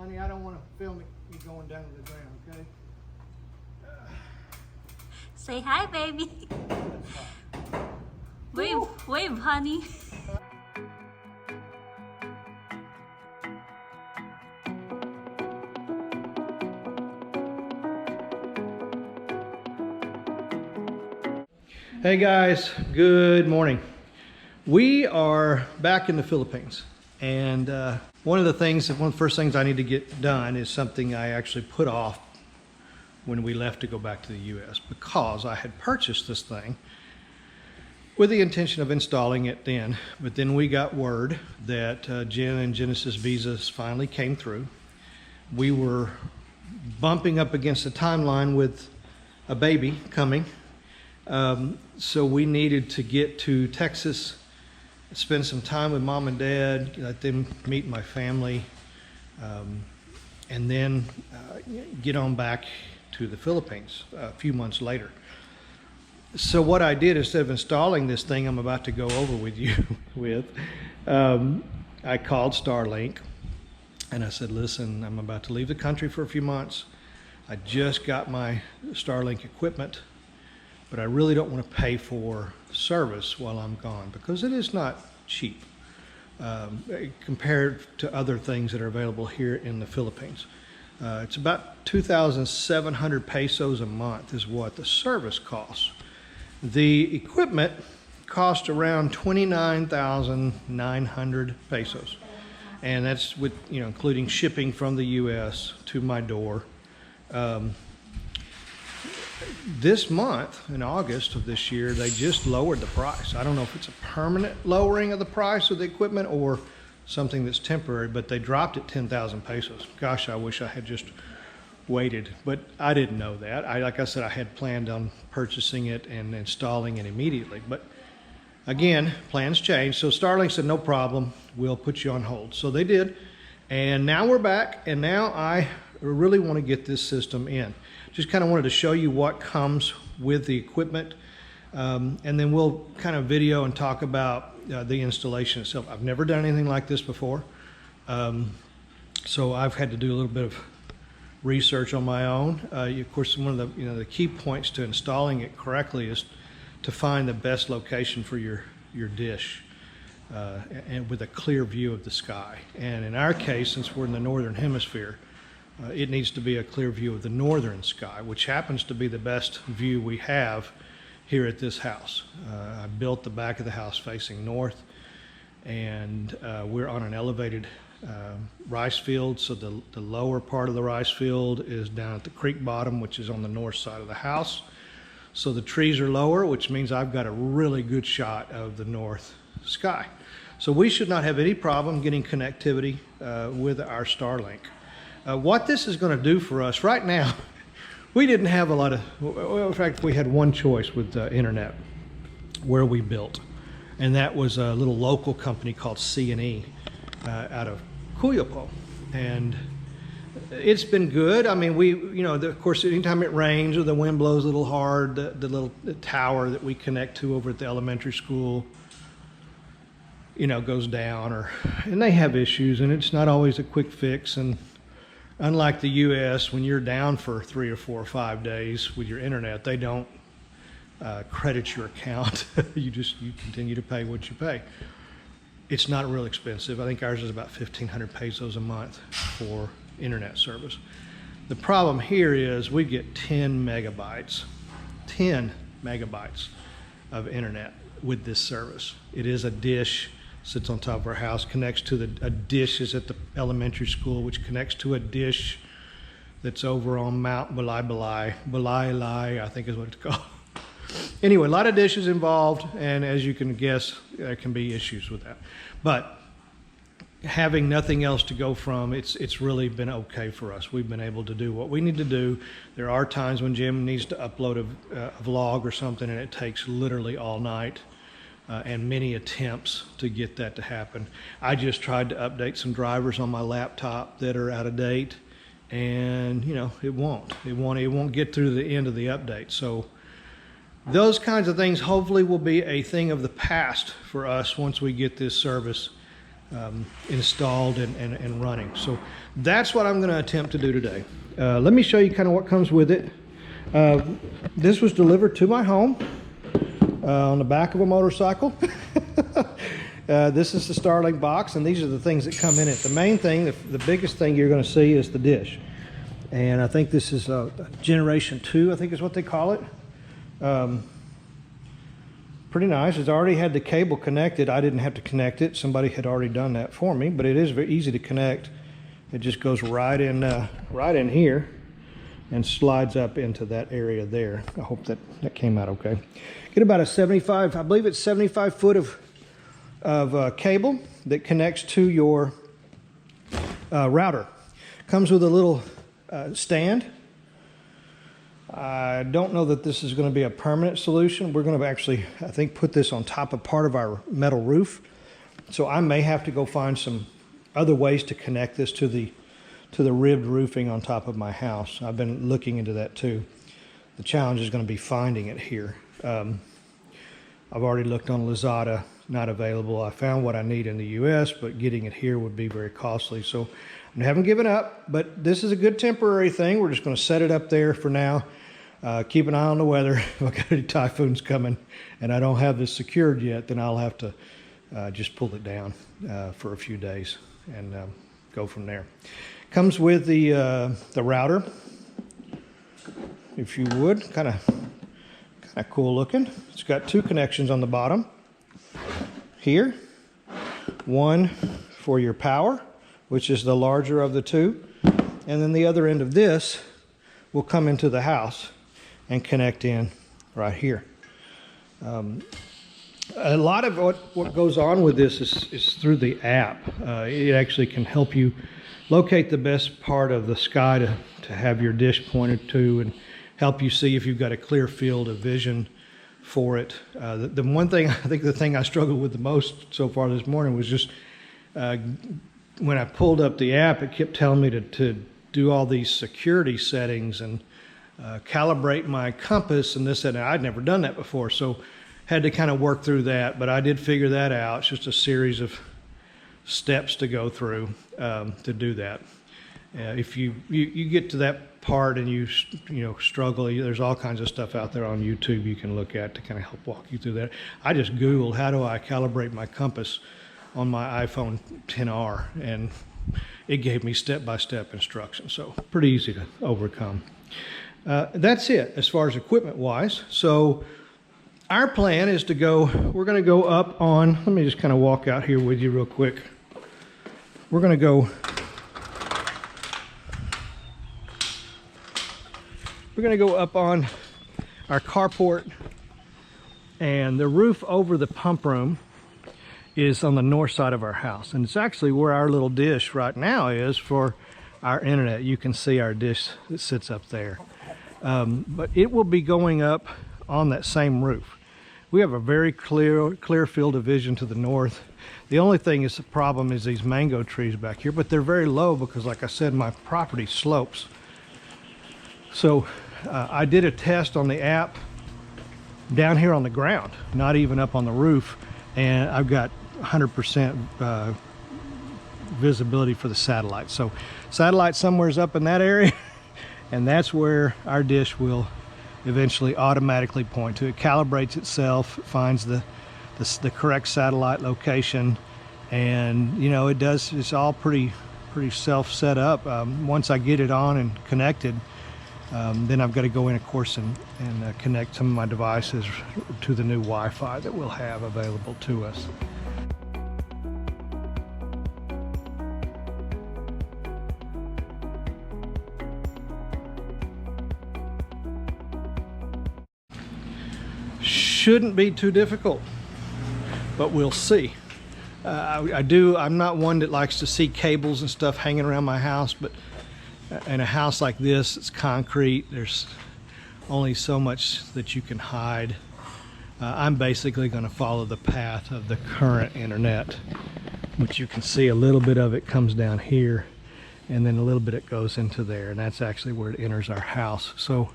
Honey, I don't want to film you going down to the ground, okay? Say hi, baby. Wave, honey. Hey guys, good morning. We are back in the Philippines, and one of the first things I need to get done is something I actually put off when we left to go back to the US, because I had purchased this thing with the intention of installing it then, but then we got word that Jen and Genesis visas finally came through. We were bumping up against the timeline with a baby coming. So we needed to get to Texas, spend some time with mom and dad, let them meet my family, and then get on back to the Philippines a few months later. So what I did, instead of installing this thing I'm about to go over with you I called Starlink and I said, listen, I'm about to leave the country for a few months. I just got my Starlink equipment, but I really don't want to pay for service while I'm gone, because it is not cheap compared to other things that are available here in the Philippines. It's about 2,700 pesos a month is what the service costs. The equipment cost around 29,900 pesos, and that's with, including shipping from the US to my door. This month, in August of this year, they just lowered the price. I don't know if it's a permanent lowering of the price of the equipment or something that's temporary, but they dropped it 10,000 pesos. Gosh, I wish I had just waited, but I didn't know that. Like I said, I had planned on purchasing it and installing it immediately, but again, plans changed. So Starlink said, no problem, we'll put you on hold. So they did, and now we're back, and now I really want to get this system in. Just kind of wanted to show you what comes with the equipment, and then we'll kind of video and talk about the installation itself. I've never done anything like this before, so I've had to do a little bit of research on my own. Of course, one of the key points to installing it correctly is to find the best location for your dish, and with a clear view of the sky. And in our case, since we're in the northern hemisphere, it needs to be a clear view of the northern sky, which happens to be the best view we have here at this house. I built the back of the house facing north, and we're on an elevated rice field, so the lower part of the rice field is down at the creek bottom, which is on the north side of the house. So the trees are lower, which means I've got a really good shot of the north sky. So we should not have any problem getting connectivity with our Starlink. What this is going to do for us right now, we didn't have a lot of, well, in fact, we had one choice with the internet where we built, and that was a little local company called C&E out of Cuyopo, and it's been good. I mean, of course, anytime it rains or the wind blows a little hard, the little tower that we connect to over at the elementary school, goes down, and they have issues, and it's not always a quick fix. And unlike the US, when you're down for 3 or 4 or 5 days with your internet, they don't credit your account. You continue to pay what you pay. It's not real expensive. I think ours is about 1,500 pesos a month for internet service. The problem here is we get 10 megabytes of internet with this service. It is a dish, sits on top of our house, connects to a dish is at the elementary school, which connects to a dish that's over on Mount Balai, I think is what it's called. Anyway, a lot of dishes involved, and as you can guess, there can be issues with that. But having nothing else to go from, it's really been okay for us. We've been able to do what we need to do. There are times when Jim needs to upload a vlog or something, and it takes literally all night. And many attempts to get that to happen. I just tried to update some drivers on my laptop that are out of date, and it won't get through the end of the update. So those kinds of things hopefully will be a thing of the past for us once we get this service installed and running. So that's what I'm going to attempt to do today. Let me show you kind of what comes with it. This was delivered to my home on the back of a motorcycle. This is the Starlink box, and these are the things that come in it. The main thing, the biggest thing you're going to see is the dish. And I think this is generation 2, I think is what they call it. Pretty nice. It's already had the cable connected. I didn't have to connect it. Somebody had already done that for me, but it is very easy to connect. It just goes right in here and slides up into that area there. I hope that came out okay. Get about a 75, I believe it's 75 foot of cable that connects to your router. Comes with a little stand. I don't know that this is going to be a permanent solution. We're going to actually, I think, put this on top of part of our metal roof. So I may have to go find some other ways to connect this to the ribbed roofing on top of my house. I've been looking into that too. The challenge is going to be finding it here. I've already looked on Lazada, not available. I found what I need in the US, but getting it here would be very costly. So I haven't given up, but this is a good temporary thing. We're just going to set it up there for now. Keep an eye on the weather. If I've got any typhoons coming and I don't have this secured yet, then I'll have to just pull it down for a few days and go from there. Comes with the router, if you would. Kind of cool looking. It's got 2 connections on the bottom here. One for your power, which is the larger of the 2, and then the other end of this will come into the house and connect in right here. A lot of what goes on with this is through the app. It actually can help you locate the best part of the sky to have your dish pointed to, and help you see if you've got a clear field of vision for it. The one thing, I think the thing I struggled with the most so far this morning was just when I pulled up the app, it kept telling me to do all these security settings and calibrate my compass and this and that. I'd never done that before, so had to kind of work through that, but I did figure that out. It's just a series of steps to go through to do that. If you get to that part and you struggle, there's all kinds of stuff out there on YouTube you can look at to kind of help walk you through that. I just Googled how do I calibrate my compass on my iPhone XR, and it gave me step-by-step instructions, so pretty easy to overcome. That's it as far as equipment-wise. So our plan is we're going to go up on, let me just kind of walk out here with you real quick. We're going to go up on our carport, and the roof over the pump room is on the north side of our house, and it's actually where our little dish right now is for our internet. You can see our dish that sits up there, but it will be going up on that same roof. We have a very clear field of vision to the north. The only thing is the problem is these mango trees back here, but they're very low because, like I said, my property slopes. So I did a test on the app down here on the ground, not even up on the roof, and I've got 100% visibility for the satellite. So satellite somewhere's up in that area, and that's where our dish will eventually automatically point to. It calibrates itself, finds the correct satellite location, and it's all pretty self set up. Once I get it on and connected, then I've got to go in, of course, and connect some of my devices to the new Wi-Fi that we'll have available to us. Shouldn't be too difficult, but we'll see. I'm not one that likes to see cables and stuff hanging around my house, but in a house like this, it's concrete. There's only so much that you can hide. I'm basically going to follow the path of the current internet, which you can see a little bit of it comes down here, and then a little bit it goes into there, and that's actually where it enters our house. So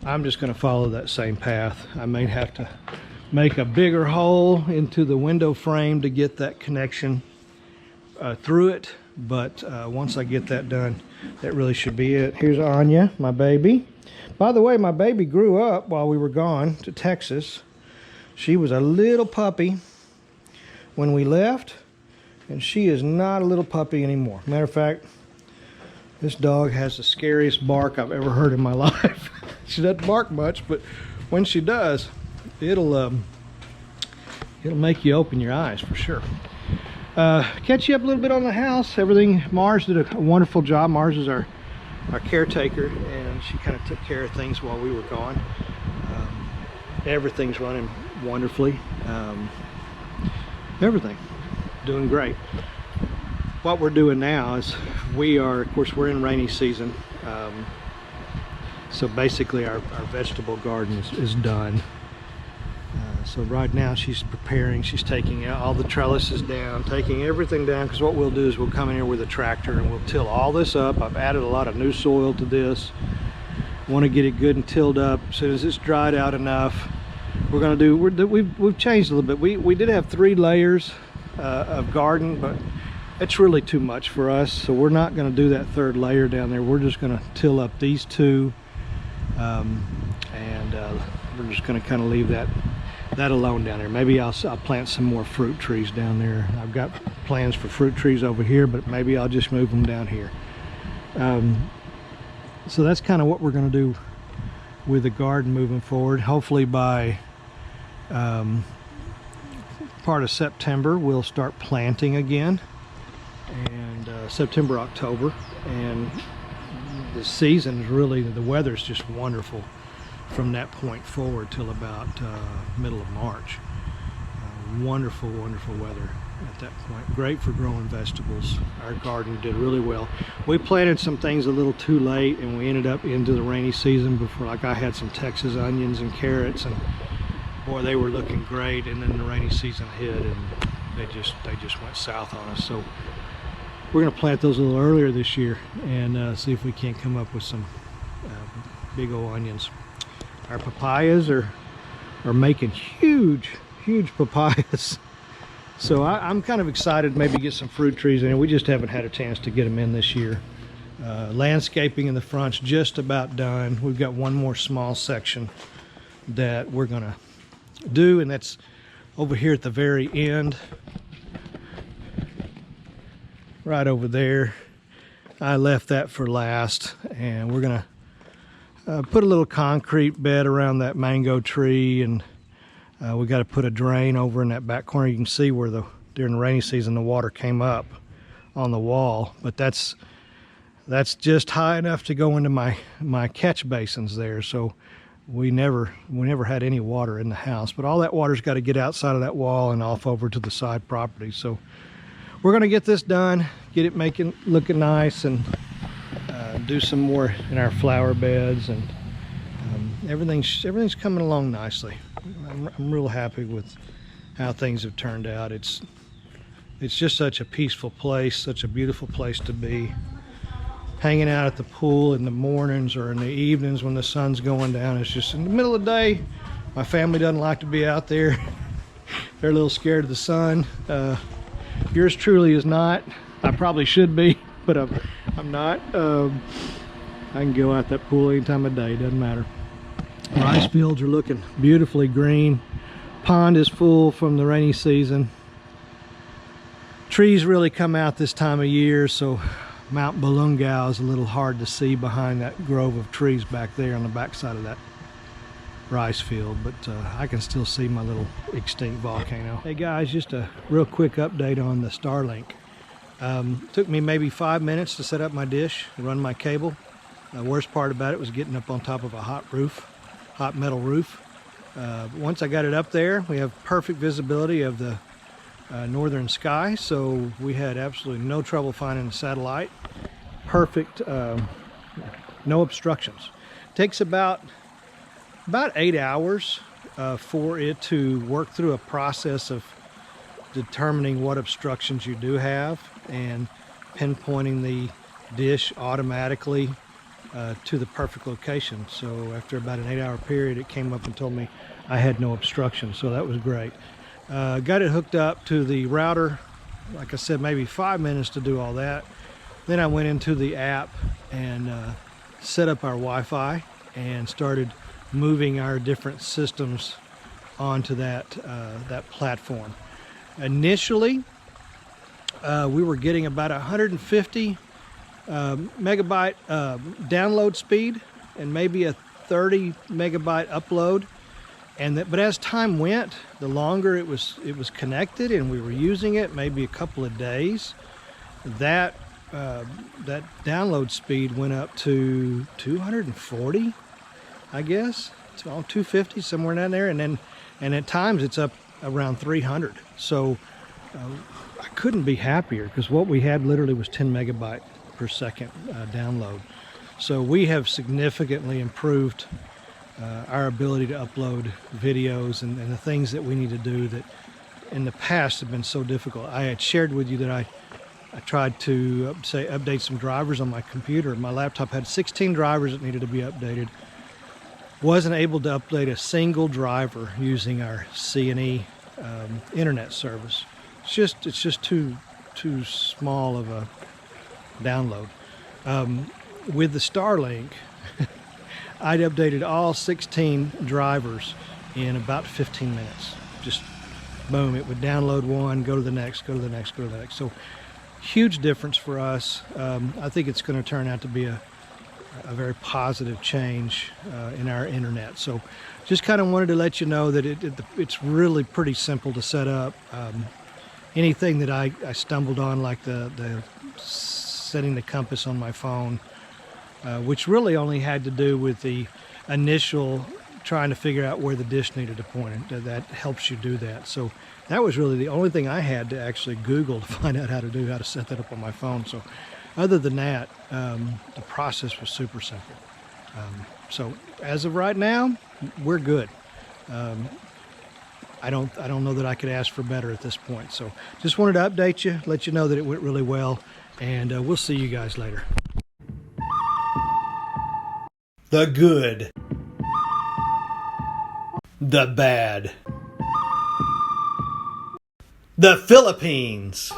I'm just going to follow that same path. I may have to make a bigger hole into the window frame to get that connection, through it, but once I get that done, that really should be it. Here's Anya, my baby. By the way, my baby grew up while we were gone to Texas. She was a little puppy when we left, and she is not a little puppy anymore. Matter of fact, this dog has the scariest bark I've ever heard in my life. She doesn't bark much, but when she does, it'll make you open your eyes for sure. Catch you up a little bit on the house. Everything, Mars did a wonderful job. Mars is our caretaker, and she kind of took care of things while we were gone. Everything's running wonderfully. Everything doing great. What we're doing now is of course we're in rainy season, so basically our vegetable garden is done. So right now she's preparing, she's taking out all the trellises down, taking everything down, because what we'll do is we'll come in here with a tractor and we'll till all this up. I've added a lot of new soil to this. Want to get it good and tilled up. As soon as it's dried out enough, we're going to do, we've changed a little bit. We did have 3 layers of garden, but it's really too much for us, so we're not going to do that 3rd layer down there. We're just going to till up these 2, and we're just going to kind of leave that alone down there. Maybe I'll plant some more fruit trees down there. I've got plans for fruit trees over here, but maybe I'll just move them down here. So that's kind of what we're going to do with the garden moving forward. Hopefully by part of September we'll start planting again, and September, October, and the season is really, the weather's just wonderful from that point forward till about middle of March. Wonderful weather at that point. Great for growing vegetables. Our garden did really well. We planted some things a little too late, and we ended up into the rainy season before. Like I had some Texas onions and carrots, and boy, they were looking great, and then the rainy season hit and they just went south on us. So we're going to plant those a little earlier this year and see if we can't come up with some big old onions. Our papayas are making huge papayas. So I'm kind of excited to maybe get some fruit trees in. We just haven't had a chance to get them in this year. Landscaping in the front's just about done. We've got one more small section that we're gonna do, and that's over here at the very end, right over there. I left that for last, and we're gonna put a little concrete bed around that mango tree, and we got to put a drain over in that back corner. You can see where during the rainy season the water came up on the wall, but that's just high enough to go into my catch basins there. So we never had any water in the house, but all that water's got to get outside of that wall and off over to the side property. So we're going to get this done, get it looking nice, and do some more in our flower beds, and everything's coming along nicely. I'm real happy with how things have turned out. It's just such a peaceful place, such a beautiful place to be. Hanging out at the pool in the mornings or in the evenings when the sun's going down. It's just in the middle of the day. My family doesn't like to be out there. They're a little scared of the sun. Yours truly is not. I probably should be, but I'm not. I can go out that pool any time of day, doesn't matter. Rice fields are looking beautifully green. Pond is full from the rainy season. Trees really come out this time of year, so Mount Balungao is a little hard to see behind that grove of trees back there on the backside of that rice field, but I can still see my little extinct volcano. Hey guys, just a real quick update on the Starlink. Took me maybe 5 minutes to set up my dish and run my cable. The worst part about it was getting up on top of a hot metal roof. Once I got it up there, we have perfect visibility of the northern sky, so we had absolutely no trouble finding the satellite. Perfect, no obstructions. Takes about 8 hours for it to work through a process of determining what obstructions you do have and pinpointing the dish automatically to the perfect location. So after about an 8-hour period, it came up and told me I had no obstruction, so that was great. Got it hooked up to the router like I said, maybe 5 minutes to do all that. Then I went into the app and set up our Wi-Fi and started moving our different systems onto that platform. Initially, we were getting about 150 megabyte download speed and maybe a 30 megabyte upload. But as time went, the longer it was connected and we were using it, maybe a couple of days, that download speed went up to 240, I guess. It's all 250, somewhere down there, and at times it's up around 300. So I couldn't be happier, because what we had literally was 10 megabyte per second download. So we have significantly improved our ability to upload videos and the things that we need to do that in the past have been so difficult. I had shared with you that I tried to update some drivers on my computer. My laptop had 16 drivers that needed to be updated. Wasn't able to update a single driver using our C&E internet service. It's just too small of a download. With the Starlink, I'd updated all 16 drivers in about 15 minutes. Just boom, it would download one, go to the next, go to the next, go to the next. So huge difference for us. I think it's going to turn out to be a very positive change in our internet. So just kind of wanted to let you know that it's really pretty simple to set up. Anything that I stumbled on, like the setting the compass on my phone, which really only had to do with the initial trying to figure out where the dish needed to point. That helps you do that. So that was really the only thing I had to actually Google to find out how to set that up on my phone. So other than that, the process was super simple. So as of right now, we're good. I don't know that I could ask for better at this point. So just wanted to update you, let you know that it went really well, and we'll see you guys later. The good, the bad, the Philippines.